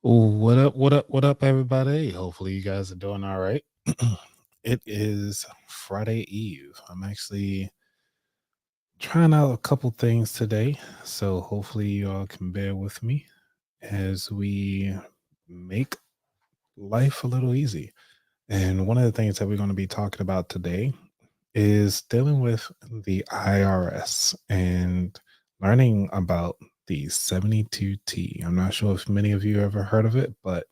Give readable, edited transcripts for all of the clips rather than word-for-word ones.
What up? What up? What up, everybody? Hopefully, you guys are doing all right. It is Friday Eve. I'm actually trying out a couple things today, so hopefully, you all can bear with me as we make life a little easy. And one of the things that we're going to be talking about today is dealing with the IRS and learning about the 72T. I'm not sure if many of you ever heard of it, but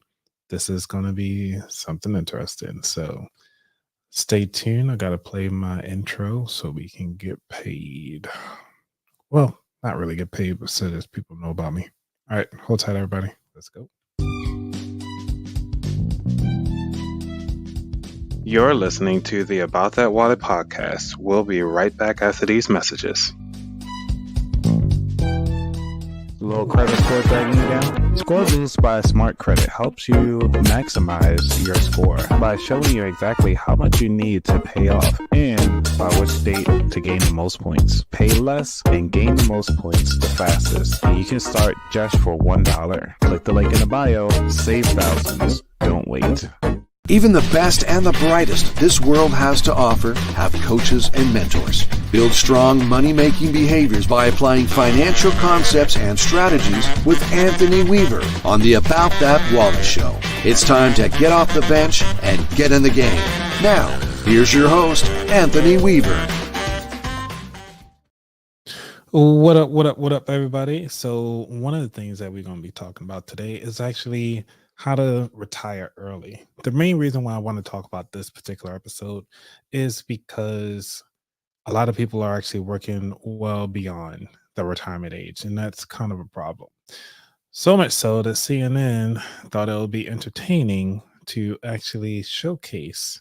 this is going to be something interesting. So stay tuned. I got to play my intro so we can get paid. Well, not really get paid, but so that people know about me. All right, hold tight, everybody. Let's go. You're listening to the About That Wallet podcast. We'll be right back after these messages. Low credit score dragging you down? Score Boost by Smart Credit helps you maximize your score by showing you exactly how much you need to pay off and by which date to gain the most points. Pay less and gain the most points the fastest. And you can start just for $1. Click the link in the bio, save thousands. Don't wait. Even the best and the brightest this world has to offer have coaches and mentors. Build strong money-making behaviors by applying financial concepts and strategies with Anthony Weaver on the About That Wallet Show. It's time to get off the bench and get in the game. Now, here's your host, Anthony Weaver. What up, what up, what up, everybody? So, one of the things that we're going to be talking about today is actually how to retire early. The main reason why I want to talk about this particular episode is because a lot of people are actually working well beyond the retirement age, and that's kind of a problem. So much so that CNN thought it would be entertaining to actually showcase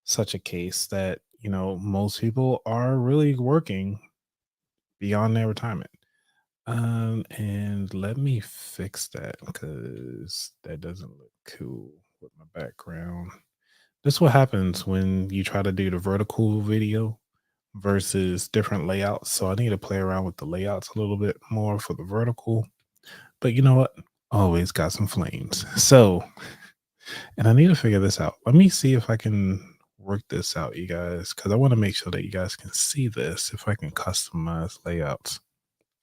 such a case that, most people are really working beyond their retirement. And let me fix that because that doesn't look cool with my background. This is what happens when you try to do the vertical video versus different layouts. So I need to play around with the layouts a little bit more for the vertical. But you know what? Always got some flames. So, and I need to figure this out. Let me see if I can work this out, you guys, because I want to make sure that you guys can see this if I can customize layouts.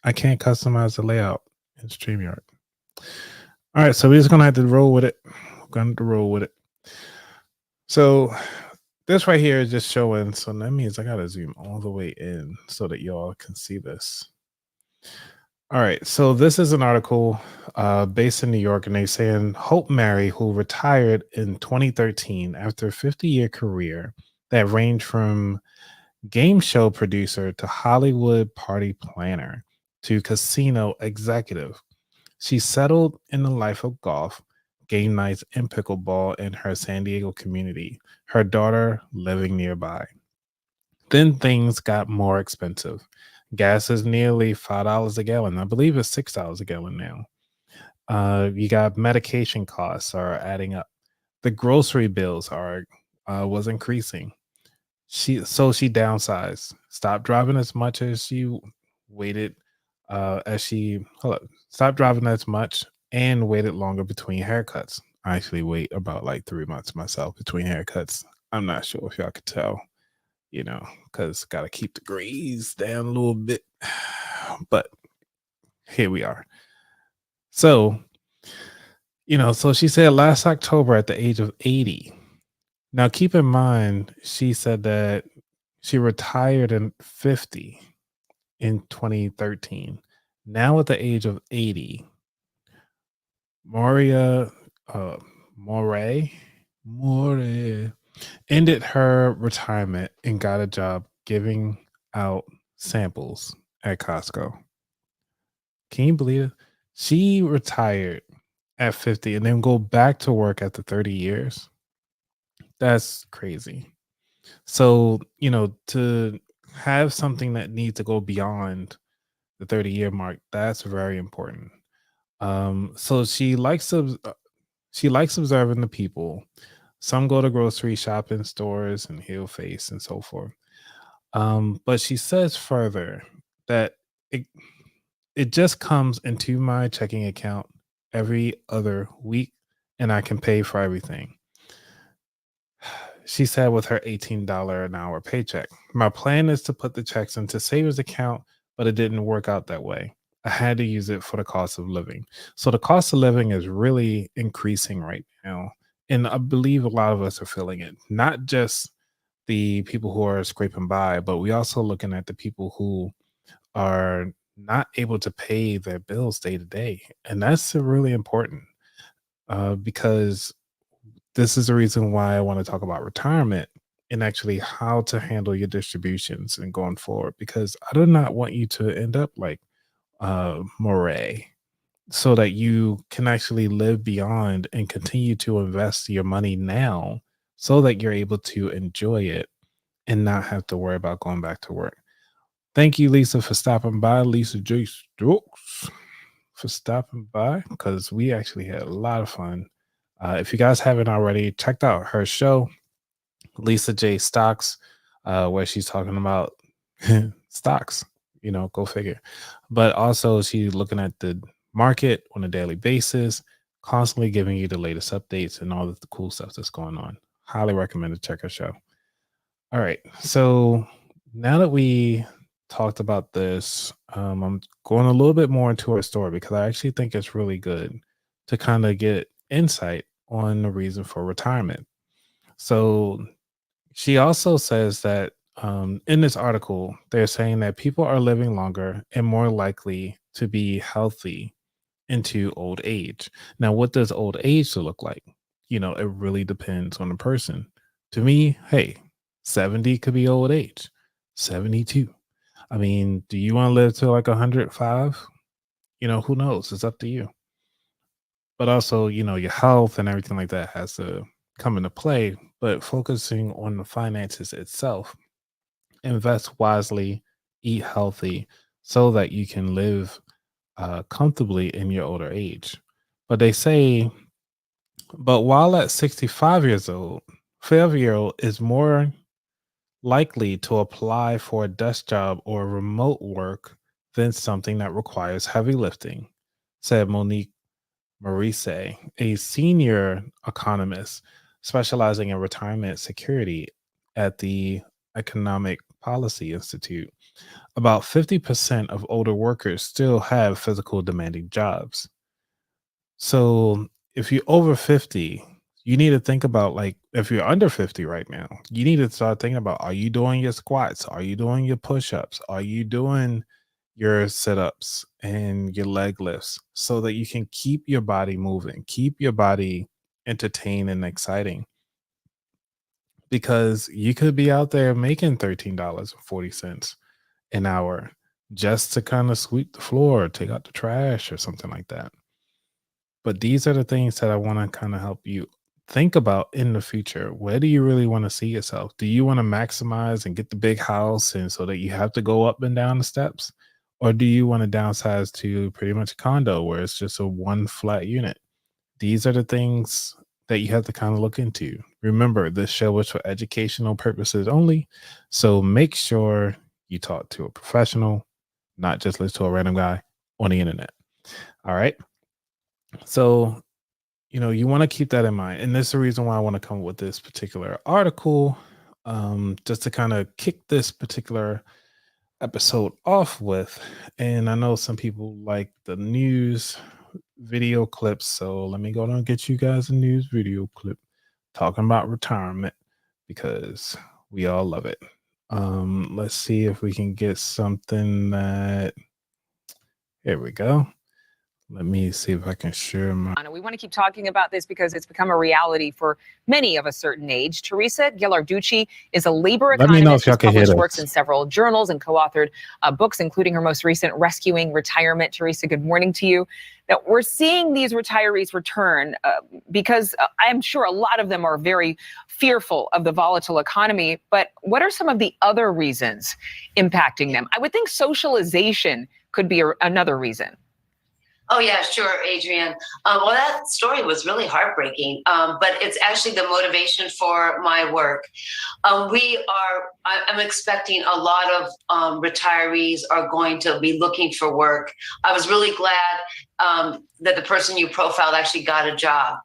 I can't customize the layout in StreamYard. All right, so we're just gonna have to roll with it. We're gonna have to roll with it. So this right here is just showing. So that means I gotta zoom all the way in so that y'all can see this. All right, so this is an article based in New York, and they're saying Hope Mary, who retired in 2013 after a 50-year career that ranged from game show producer to Hollywood party planner to casino executive. She settled in the life of golf, game nights, and pickleball in her San Diego community, her daughter living nearby. Then things got more expensive. Gas is nearly $5 a gallon. I believe it's $6 a gallon now. You got medication costs are adding up. The grocery bills was increasing. She downsized, stopped driving as much as she waited stopped driving as much and waited longer between haircuts. I actually wait about like 3 months myself between haircuts. I'm not sure if y'all could tell, because got to keep the grease down a little bit. But here we are. So, so she said last October at the age of 80. Now, keep in mind, she said that she retired in 50 in 2013. Now, at the age of 80, Moray ended her retirement and got a job giving out samples at Costco. Can you believe it? She retired at 50 and then go back to work after 30 years. That's crazy. So, to have something that needs to go beyond the 30-year mark, that's very important. So she likes observing the people. Some go to grocery shopping stores and heel face and so forth. But she says further that it just comes into my checking account every other week, and I can pay for everything. She said with her $18 an hour paycheck. My plan is to put the checks into savings account, but it didn't work out that way. I had to use it for the cost of living. So the cost of living is really increasing right now. And I believe a lot of us are feeling it, not just the people who are scraping by, but we also looking at the people who are not able to pay their bills day to day. And that's really important because this is the reason why I want to talk about retirement and actually how to handle your distributions and going forward. Because I do not want you to end up like Moray, so that you can actually live beyond and continue to invest your money now so that you're able to enjoy it and not have to worry about going back to work. Thank you, Lisa, for stopping by. Lisa J. Stokes for stopping by because we actually had a lot of fun. If you guys haven't already, checked out her show, Lisa J. Stocks, where she's talking about stocks, go figure. But also, she's looking at the market on a daily basis, constantly giving you the latest updates and all of the cool stuff that's going on. Highly recommend to check her show. All right. So now that we talked about this, I'm going a little bit more into her story because I actually think it's really good to kind of get insight on the reason for retirement. So she also says that in this article, they're saying that people are living longer and more likely to be healthy into old age. Now, what does old age look like? It really depends on the person. To me, hey, 70 could be old age, 72. I mean, do you want to live to like 105? Who knows? It's up to you. But also, your health and everything like that has to come into play. But focusing on the finances itself, invest wisely, eat healthy so that you can live comfortably in your older age. But they say, but while at 65 years old, 5-year-old is more likely to apply for a desk job or remote work than something that requires heavy lifting, said Monique Marise, a senior economist specializing in retirement security at the Economic Policy Institute. About 50% of older workers still have physical demanding jobs. So if you're over 50, you need to think about, like, if you're under 50 right now, you need to start thinking about, are you doing your squats? Are you doing your push-ups? Are you doing your sit-ups and your leg lifts so that you can keep your body moving, keep your body entertained and exciting? Because you could be out there making $13.40 an hour just to kind of sweep the floor, take out the trash or something like that. But these are the things that I want to kind of help you think about in the future. Where do you really want to see yourself? Do you want to maximize and get the big house and so that you have to go up and down the steps? Or do you want to downsize to pretty much a condo where it's just a one flat unit? These are the things that you have to kind of look into. Remember, this show is for educational purposes only. So make sure you talk to a professional, not just listen to a random guy on the internet. All right. So, you want to keep that in mind. And this is the reason why I want to come up with this particular article, just to kind of kick this particular episode off with. And I know some people like the news video clips. So let me go and get you guys a news video clip talking about retirement because we all love it. Let's see if we can get something that, here we go. Let me see if I can share my. We want to keep talking about this because it's become a reality for many of a certain age. Teresa Ghilarducci is a labor economist. Let me know if y'all can hear published this. Works in several journals and co-authored books, including her most recent Rescuing Retirement. Teresa, good morning to you. Now, we're seeing these retirees return because I'm sure a lot of them are very fearful of the volatile economy. But what are some of the other reasons impacting them? I would think socialization could be another reason. Oh, yeah, sure, Adrian. Well, that story was really heartbreaking, but it's actually the motivation for my work. I'm expecting a lot of retirees are going to be looking for work. I was really glad that the person you profiled actually got a job.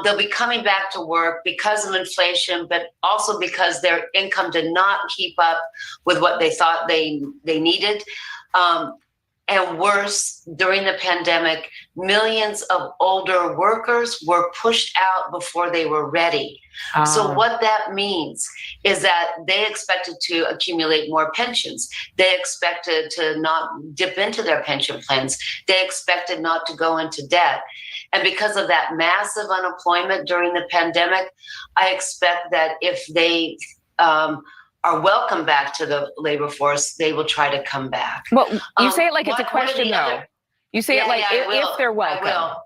They'll be coming back to work because of inflation, but also because their income did not keep up with what they thought they needed. And worse, during the pandemic, millions of older workers were pushed out before they were ready. So what that means is that they expected to accumulate more pensions. They expected to not dip into their pension plans. They expected not to go into debt. And because of that massive unemployment during the pandemic, I expect that if they are welcome back to the labor force, they will try to come back. Well, you say it like it's a question, though. You say it like if they're welcome. I will.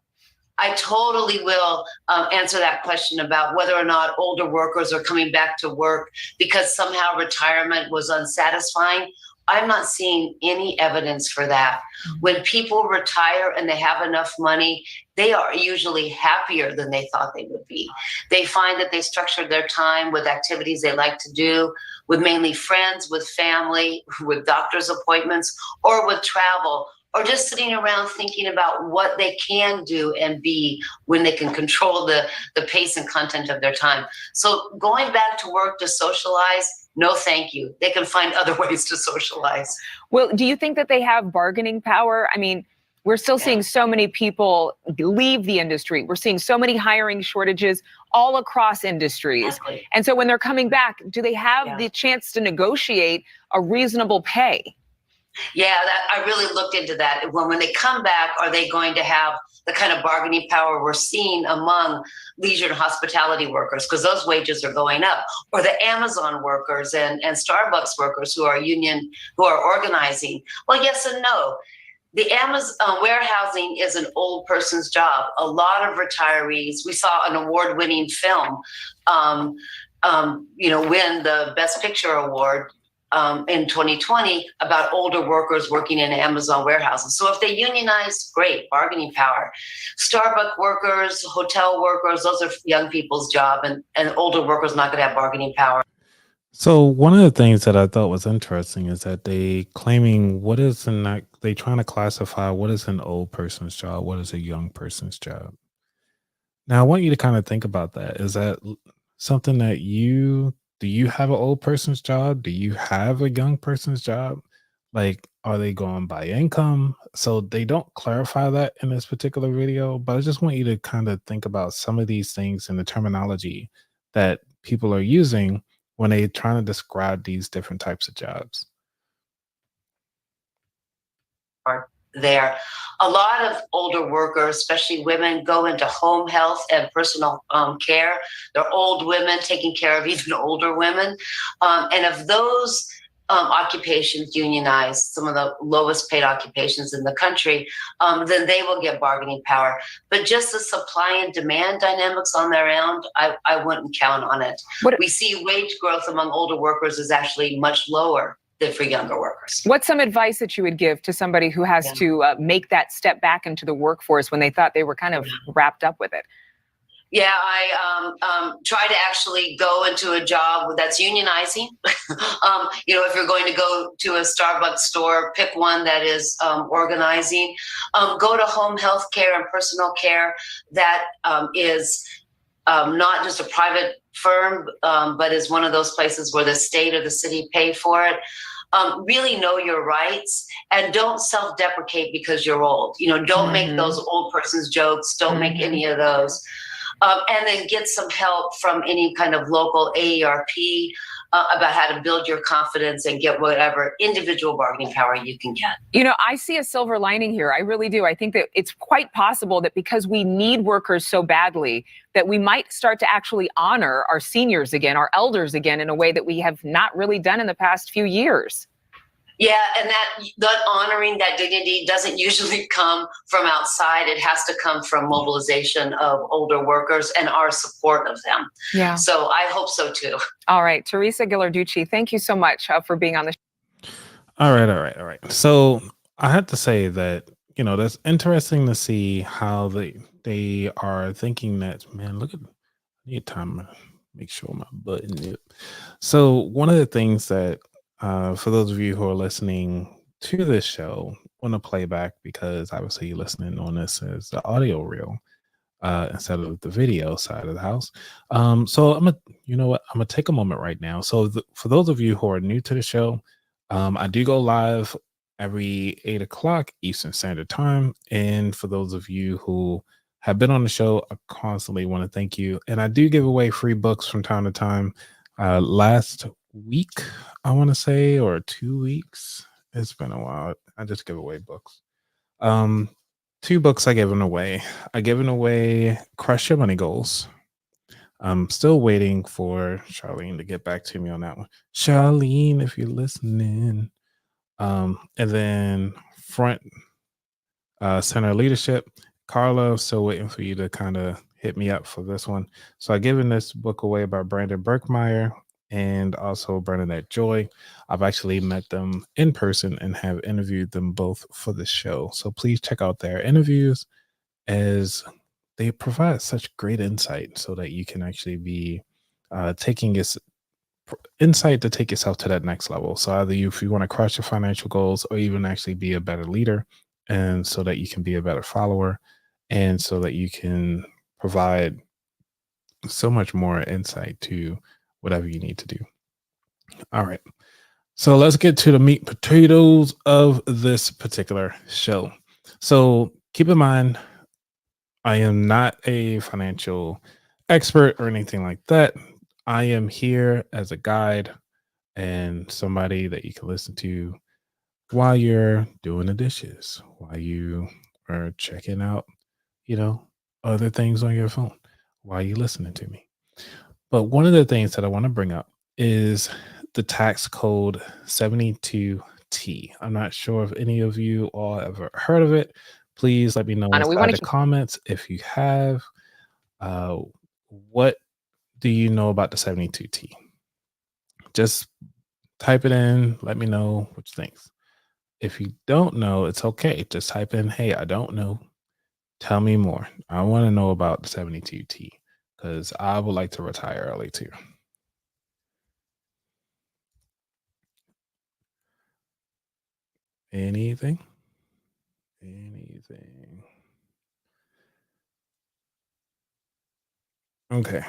I totally will answer that question about whether or not older workers are coming back to work because somehow retirement was unsatisfying. I'm not seeing any evidence for that. When people retire and they have enough money, they are usually happier than they thought they would be. They find that they structured their time with activities they like to do, with mainly friends, with family, with doctor's appointments, or with travel, or just sitting around thinking about what they can do and be when they can control the pace and content of their time. So going back to work to socialize, no, thank you. They can find other ways to socialize. Well, do you think that they have bargaining power? I mean, we're still seeing so many people leave the industry. We're seeing so many hiring shortages all across industries. Exactly. And so when they're coming back, do they have the chance to negotiate a reasonable pay? Yeah, I really looked into that. When they come back, are they going to have the kind of bargaining power we're seeing among leisure and hospitality workers? Because those wages are going up. Or the Amazon workers and Starbucks workers who are union, who are organizing. Well, yes and no. The Amazon warehousing is an old person's job. A lot of retirees, we saw an award-winning film, win the Best Picture award in 2020 about older workers working in Amazon warehouses. So if they unionize, great, bargaining power. Starbucks workers, hotel workers, those are young people's job, and older workers not going to have bargaining power. So one of the things that I thought was interesting is that they claiming they trying to classify what is an old person's job, what is a young person's job. Now I want you to kind of think about that. Is that something that do you have an old person's job? Do you have a young person's job? Like, are they going by income? So they don't clarify that in this particular video, but I just want you to kind of think about some of these things and the terminology that people are using when they're trying to describe these different types of jobs. There. A lot of older workers, especially women, go into home health and personal care. They're old women taking care of even older women. And if those occupations unionize, some of the lowest paid occupations in the country, then they will get bargaining power. But just the supply and demand dynamics on their own, I wouldn't count on it. We see wage growth among older workers is actually much lower than for younger workers. What's some advice that you would give to somebody who has to make that step back into the workforce when they thought they were kind of wrapped up with it? Yeah, I try to actually go into a job that's unionizing. If you're going to go to a Starbucks store, pick one that is organizing. Go to home health care and personal care that is not just a private firm, but is one of those places where the state or the city pay for it. Really know your rights and don't self-deprecate because you're old. Don't make those old person's jokes. Don't make any of those. And then get some help from any kind of local AARP about how to build your confidence and get whatever individual bargaining power you can get. I see a silver lining here. I really do. I think that it's quite possible that because we need workers so badly, that we might start to actually honor our seniors again, our elders again, in a way that we have not really done in the past few years. Yeah, and that honoring that dignity doesn't usually come from outside. It has to come from mobilization of older workers and our support of them. Yeah. So I hope so too. All right, Teresa Ghilarducci, thank you so much for being on the show. All right. So I have to say that that's interesting to see how they are thinking that, man, look at, I need time to make sure my button is. So one of the things that, for those of you who are listening to this show on a playback, because obviously you're listening on this as the audio reel, instead of the video side of the house. So you know what? I'm gonna take a moment right now. So for those of you who are new to the show, I do go live every 8 o'clock Eastern Standard Time. And for those of you who have been on the show, I constantly want to thank you. And I do give away free books from time to time. Last week, I want to say, or 2 weeks. It's been a while. I just give away books. 2 books I given away. I given away Crush Your Money Goals. I'm still waiting for Charlene to get back to me on that one. Charlene, if you're listening. And then Front Center Leadership. Carla, still waiting for you to kind of hit me up for this one. So I've given this book away by Brandon Berkmeyer and also Bernadette Joy. I've actually met them in person and have interviewed them both for the show. So please check out their interviews, as they provide such great insight so that you can actually be taking this insight to take yourself to that next level. So either if you want to crush your financial goals, or even actually be a better leader, and so that you can be a better follower, and so that you can provide so much more insight to whatever you need to do. All right. So let's get to the meat and potatoes of this particular show. So keep in mind, I am not a financial expert or anything like that. I am here as a guide and somebody that you can listen to while you're doing the dishes, while you are checking out, other things on your phone, while you're listening to me. But one of the things that I want to bring up is the tax code 72T. I'm not sure if any of you all ever heard of it. Please let me know Anna, we inside wanna the comments if you have. What do you know about the 72T? Just type it in. Let me know what you think. If you don't know, it's okay. Just type in, hey, I don't know. Tell me more. I want to know about the 72T because I would like to retire early too. Anything? Okay.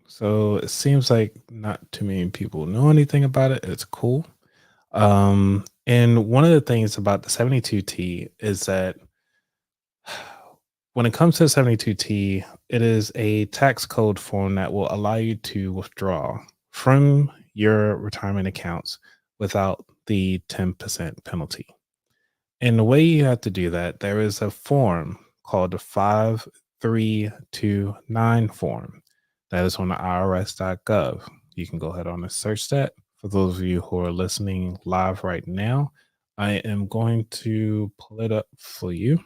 So it seems like not too many people know anything about it. It's cool. And one of the things about the 72T is that when it comes to the 72T, it is a tax code form that will allow you to withdraw from your retirement accounts without the 10% penalty. And the way you have to do that, there is a form called the 5329 form that is on the IRS.gov. You can go ahead on and search that. For those of you who are listening live right now, I am going to pull it up for you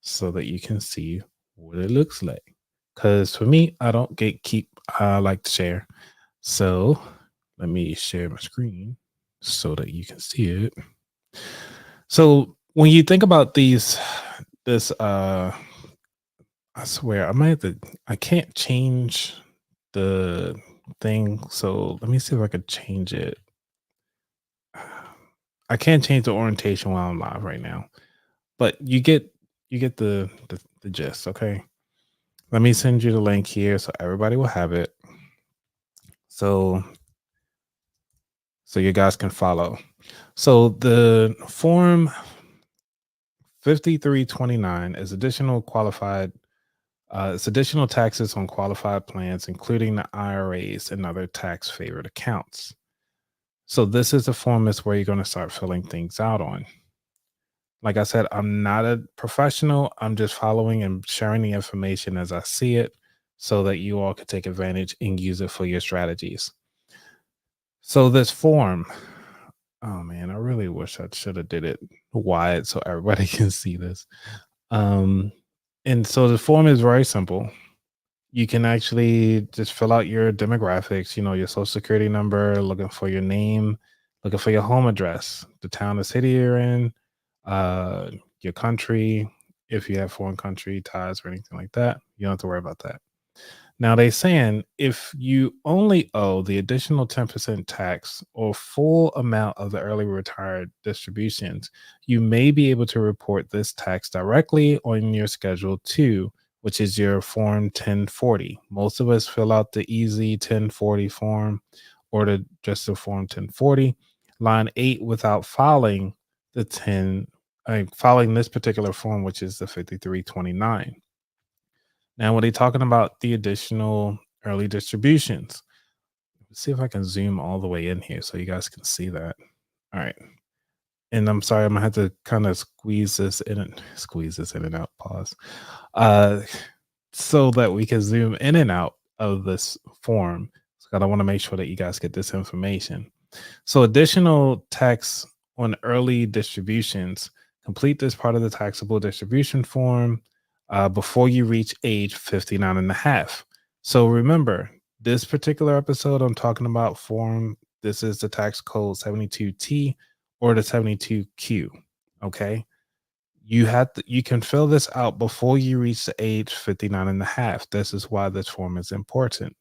so that you can see what it looks like. Because for me, I don't gatekeep. I like to share. So let me share my screen so that you can see it. So when you think about this, I swear I can't change the thing. So let me see if I could change it. I can't change the orientation while I'm live right now, but you get the gist. Okay. Let me send you the link here so everybody will have it. So you guys can follow. So the form 5329 is additional taxes on qualified plans, including the IRAs and other tax favored accounts. So this is the form that's where you're going to start filling things out on. Like I said, I'm not a professional. I'm just following and sharing the information as I see it so that you all can take advantage and use it for your strategies. So this form, oh man, I really wish I should have did it wide so everybody can see this. And so the form is very simple. You can actually just fill out your demographics, your social security number, looking for your name, looking for your home address, the town or city you're in, your country. If you have foreign country ties or anything like that, you don't have to worry about that. Now they saying if you only owe the additional 10% tax or full amount of the early retired distributions, you may be able to report this tax directly on your Schedule 2, which is your Form 1040. Most of us fill out the easy 1040 form or just the Form 1040, line 8, without filing filing this particular form, which is the 5329. Now, when they're talking about the additional early distributions, let's see if I can zoom all the way in here so you guys can see that. All right. And I'm sorry, I'm gonna have to kind of squeeze this in and out, pause. So that we can zoom in and out of this form. So I want to make sure that you guys get this information. So additional tax on early distributions, complete this part of the taxable distribution form before you reach age 59 and a half. So remember, this particular episode I'm talking about form, this is the tax code 72T or the 72Q. Okay. You can fill this out before you reach the age 59 and a half. This is why this form is important.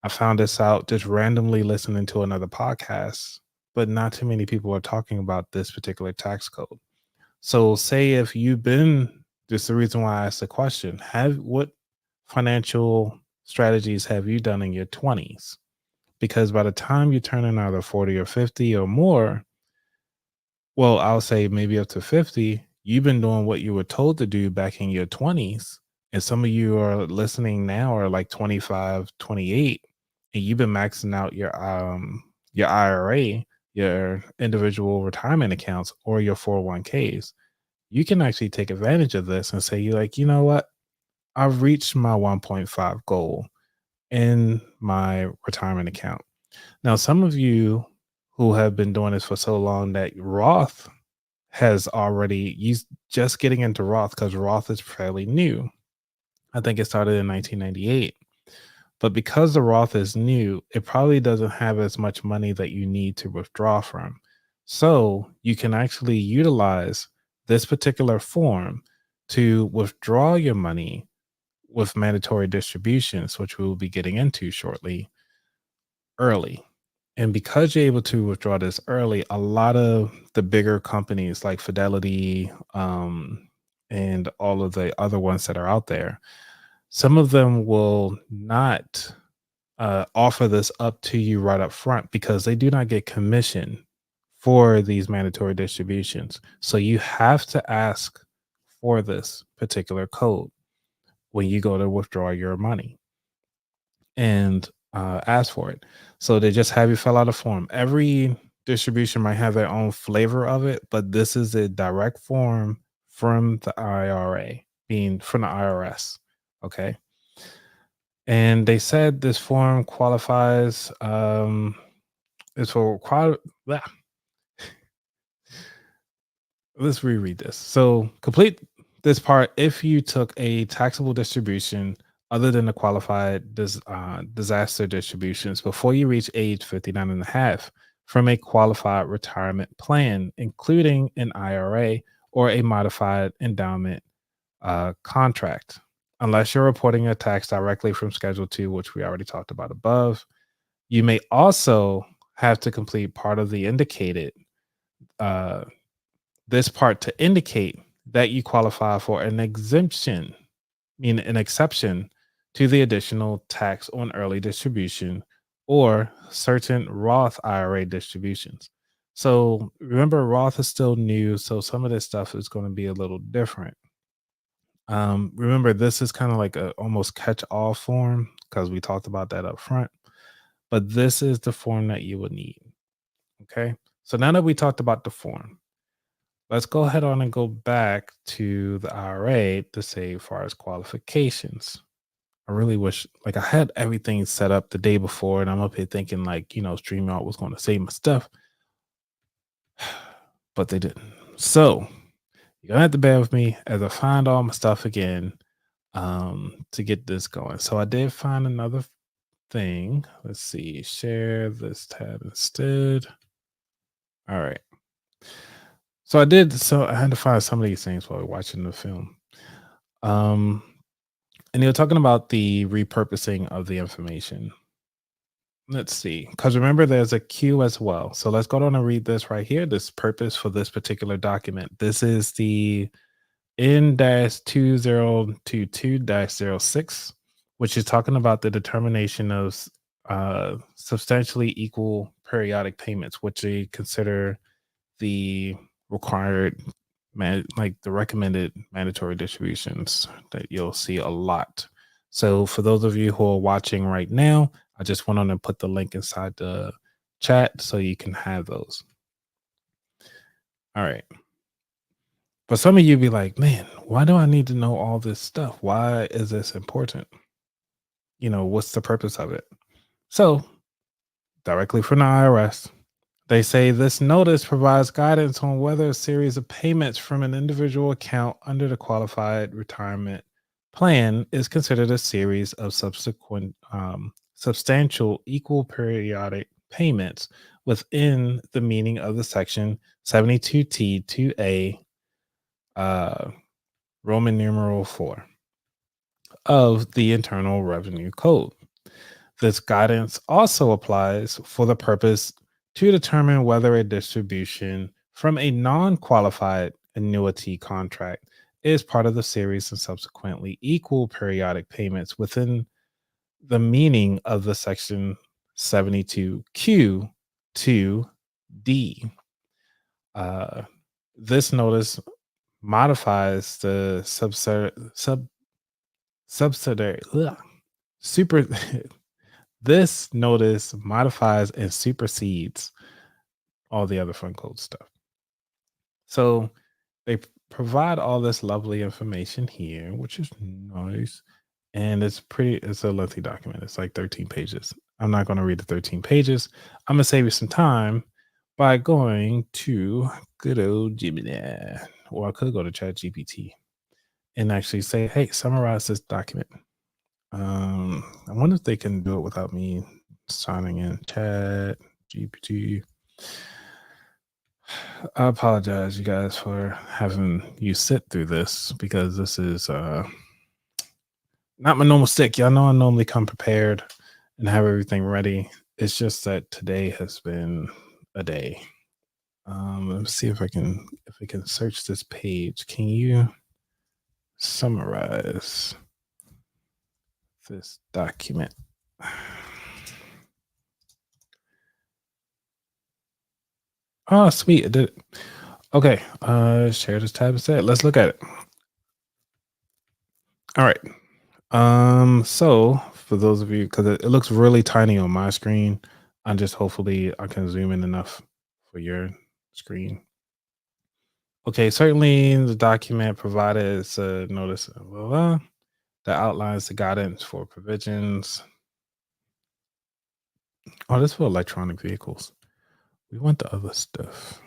I found this out just randomly listening to another podcast, but not too many people are talking about this particular tax code. So say if you've been, just the reason why I asked the question, what financial strategies have you done in your 20s? Because by the time you turn in either 40 or 50 or more, well, I'll say maybe up to 50, you've been doing what you were told to do back in your 20s. And some of you are listening now are like 25, 28, and you've been maxing out your IRA, your individual retirement accounts, or your 401ks. You can actually take advantage of this and say, you're like, you know what? I've reached my 1.5 goal in my retirement account. Now, some of you who have been doing this for so long that Roth has already used, just getting into Roth, because Roth is fairly new. I think it started in 1998. But because the Roth is new, it probably doesn't have as much money that you need to withdraw from. So you can actually utilize this particular form to withdraw your money with mandatory distributions, which we will be getting into shortly, early. And because you're able to withdraw this early, a lot of the bigger companies like Fidelity and all of the other ones that are out there, some of them will not offer this up to you right up front because they do not get commission for these mandatory distributions. So you have to ask for this particular code when you go to withdraw your money and ask for it. So they just have you fill out a form. Every distribution might have their own flavor of it, but this is a direct form from the IRA, being from the IRS. Okay. And they said this form qualifies is for let's reread this. So complete this part if you took a taxable distribution other than the qualified disaster distributions before you reach age 59 and a half from a qualified retirement plan, including an IRA or a modified endowment contract, unless you're reporting a tax directly from Schedule 2, which we already talked about above. You may also have to complete part of the indicated, this part to indicate that you qualify for an exemption, meaning an exception to the additional tax on early distribution or certain Roth IRA distributions. So remember, Roth is still new, so some of this stuff is going to be a little different. Remember, this is kind of like a almost catch-all form because we talked about that up front. But this is the form that you would need. Okay. So now that we talked about the form, let's go ahead on and go back to the IRA to say as far as qualifications. I really wish, like, I had everything set up the day before, and I'm up here thinking, like, StreamYard was going to save my stuff, but they didn't. So you're gonna have to bear with me as I find all my stuff again to get this going. So I did find another thing. Let's see, share this tab instead. All right. So I had to find some of these things while watching the film. Um, and you're talking about the repurposing of the information. Let's see, because remember, there's a queue as well. So let's go down and read this right here. This purpose for this particular document. This is the N-2022-06, which is talking about the determination of substantially equal periodic payments, which they consider the required like the recommended mandatory distributions that you'll see a lot. So for those of you who are watching right now, I just went on and put the link inside the chat so you can have those. All right. But some of you be like, man, why do I need to know all this stuff? Why is this important? What's the purpose of it? So directly from the IRS, they say this notice provides guidance on whether a series of payments from an individual account under the qualified retirement plan is considered a series of subsequent substantial equal periodic payments within the meaning of the section 72T 2A Roman numeral 4 of the Internal Revenue Code. This guidance also applies for the purpose to determine whether a distribution from a non-qualified annuity contract is part of the series and subsequently equal periodic payments within the meaning of the section 72Q 2D. This notice modifies the this notice modifies and supersedes all the other fund code stuff. So they provide all this lovely information here, which is nice. And it's a lengthy document. It's like 13 pages. I'm not going to read the 13 pages. I'm going to save you some time by going to good old Gemini, or I could go to ChatGPT and actually say, hey, summarize this document. I wonder if they can do it without me signing in. ChatGPT. I apologize, you guys, for having you sit through this, because this is not my normal stick. Y'all know I normally come prepared and have everything ready. It's just that today has been a day. Let's see if I can search this page. Can you summarize this document? Oh, sweet. I did it. Okay. Share this tab instead. Let's look at it. All right. So for those of you, because it looks really tiny on my screen, hopefully I can zoom in enough for your screen. Okay, certainly the document provided is a notice that outlines the guidance for provisions. Oh, this is for electronic vehicles. We want the other stuff.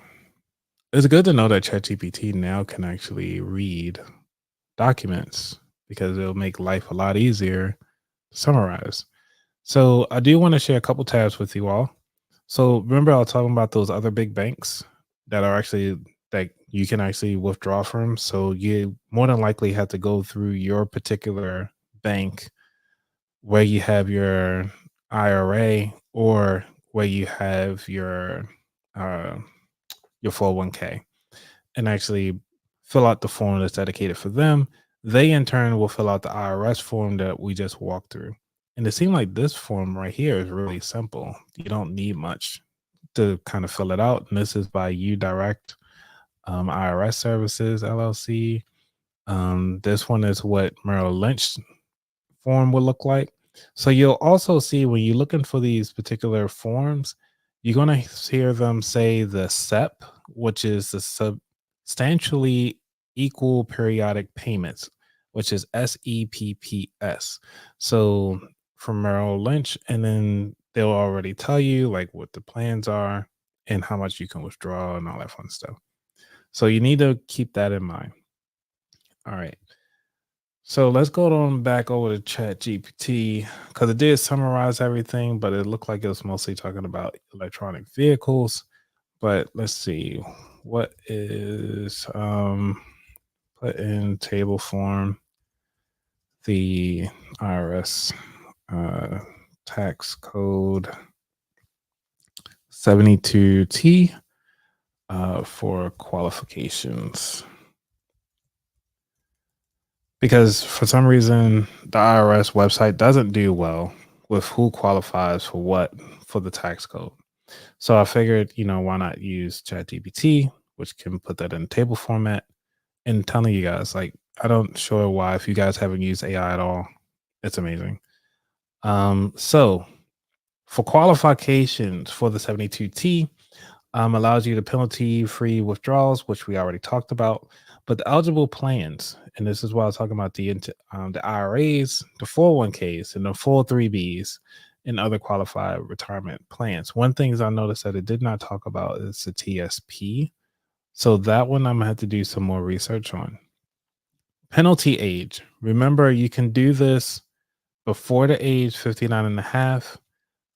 It's good to know that ChatGPT now can actually read documents, because it'll make life a lot easier to summarize. So I do want to share a couple tabs with you all. So remember, I was talking about those other big banks that you can actually withdraw from. So you more than likely have to go through your particular bank where you have your IRA, or where you have your 401k, and actually fill out the form that's dedicated for them. They in turn will fill out the IRS form that we just walked through. And it seemed like this form right here is really simple. You don't need much to kind of fill it out. And this is by UDirect IRS Services, LLC. This one is what Merrill Lynch form will look like. So you'll also see when you're looking for these particular forms, you're going to hear them say the SEP, which is the substantially equal periodic payments, which is SEPPS. So from Merrill Lynch, and then they'll already tell you like what the plans are and how much you can withdraw and all that fun stuff. So you need to keep that in mind. All right. So let's go on back over to ChatGPT, because it did summarize everything, but it looked like it was mostly talking about electronic vehicles. But let's see, what is put in table form the IRS tax code 72T for qualifications. Because for some reason, the IRS website doesn't do well with who qualifies for what for the tax code. So I figured, why not use ChatGPT, which can put that in table format. And telling you guys, like, I don't sure why, if you guys haven't used AI at all, it's amazing. So for qualifications for the 72T, allows you to penalty-free withdrawals, which we already talked about. But the eligible plans, and this is why I was talking about the IRAs, the 401ks, and the 403bs, and other qualified retirement plans. One thing I noticed that it did not talk about is the TSP. So that one I'm going to have to do some more research on. Penalty age. Remember, you can do this before the age 59 and a half.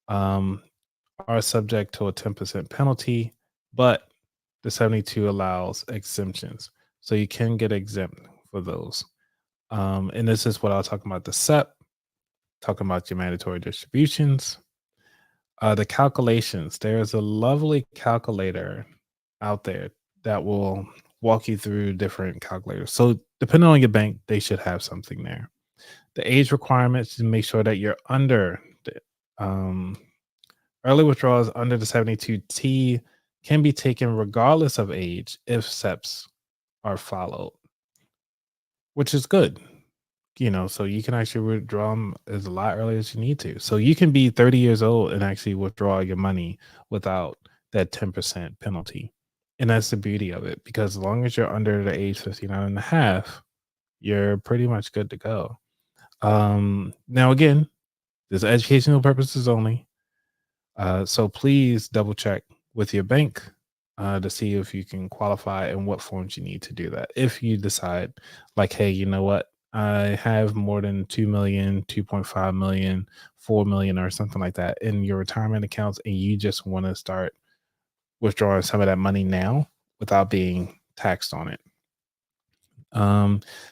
Are subject to a 10% penalty, but the 72 allows exemptions. So you can get exempt for those. And this is what I was talking about, the SEP, talking about your mandatory distributions. The calculations. There's a lovely calculator out there that will walk you through different calculators. So depending on your bank, they should have something there. The age requirements to make sure that you're under the early withdrawals under the 72T can be taken regardless of age if SEPs are followed, which is good. So you can actually withdraw them as a lot earlier as you need to. So you can be 30 years old and actually withdraw your money without that 10% penalty. And that's the beauty of it, because as long as you're under the age 59 and a half, you're pretty much good to go. Now, again, this is educational purposes only. So please double check with your bank to see if you can qualify and what forms you need to do that. If you decide like, hey, you know what? I have more than 2 million, 2.5 million, 4 million, or something like that in your retirement accounts, and you just want to start withdrawing some of that money now without being taxed on it.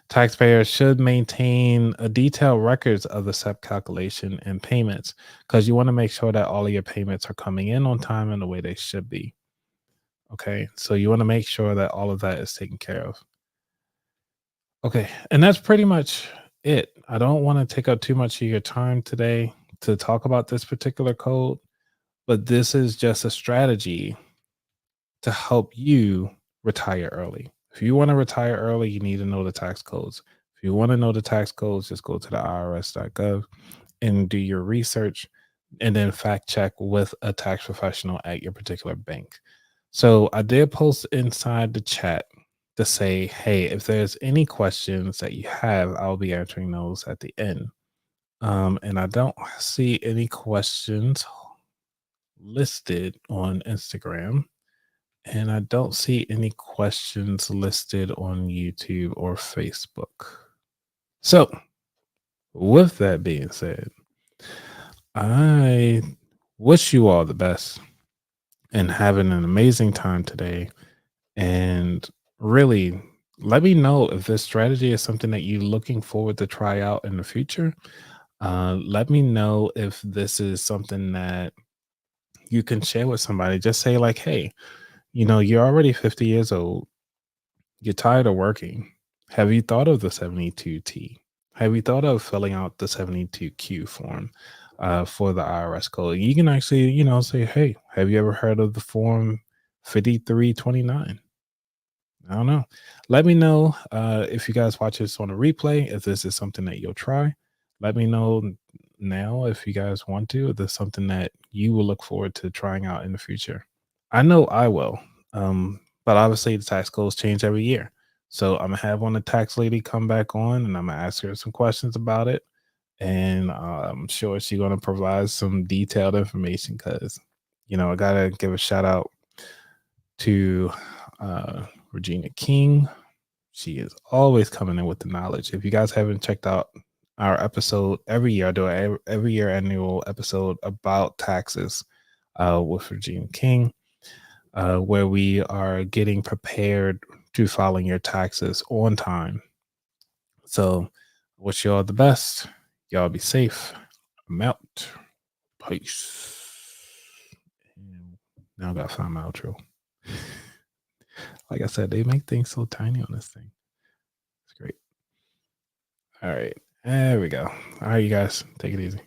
Taxpayers should maintain a detailed records of the SEP calculation and payments, because you want to make sure that all of your payments are coming in on time and the way they should be. Okay, so you want to make sure that all of that is taken care of. Okay, and that's pretty much it. I don't want to take up too much of your time today to talk about this particular code, but this is just a strategy to help you retire early. If you want to retire early, you need to know the tax codes. If you want to know the tax codes, just go to the IRS.gov and do your research, and then fact check with a tax professional at your particular bank. So I did post inside the chat to say, hey, if there's any questions that you have, I'll be answering those at the end. And I don't see any questions listed on Instagram. And I don't see any questions listed on YouTube or Facebook. So, with that being said, I wish you all the best and having an amazing time today. And really, let me know if this strategy is something that you're looking forward to try out in the future. Let me know if this is something that you can share with somebody. Just say like, hey, you're already 50 years old. You're tired of working. Have you thought of the 72T? Have you thought of filling out the 72Q form for the IRS code? You can actually, say, hey, have you ever heard of the form 5329? I don't know. Let me know if you guys watch this on a replay, if this is something that you'll try. Let me know now if you guys want to, if there's something that you will look forward to trying out in the future. I know I will. But obviously the tax codes change every year. So I'm gonna have one of the tax lady come back on, and I'm gonna ask her some questions about it. And I'm sure she's gonna provide some detailed information, because I gotta give a shout out to Regina King. She is always coming in with the knowledge. If you guys haven't checked out our episode every year, I do an every year annual episode about taxes with Regina King. where we are getting prepared to filing your taxes on time. So, wish you all the best. Y'all be safe. I'm out. Peace. And now I gotta find my outro. Like I said, they make things so tiny on this thing. It's great. All right. There we go. All right, you guys. Take it easy.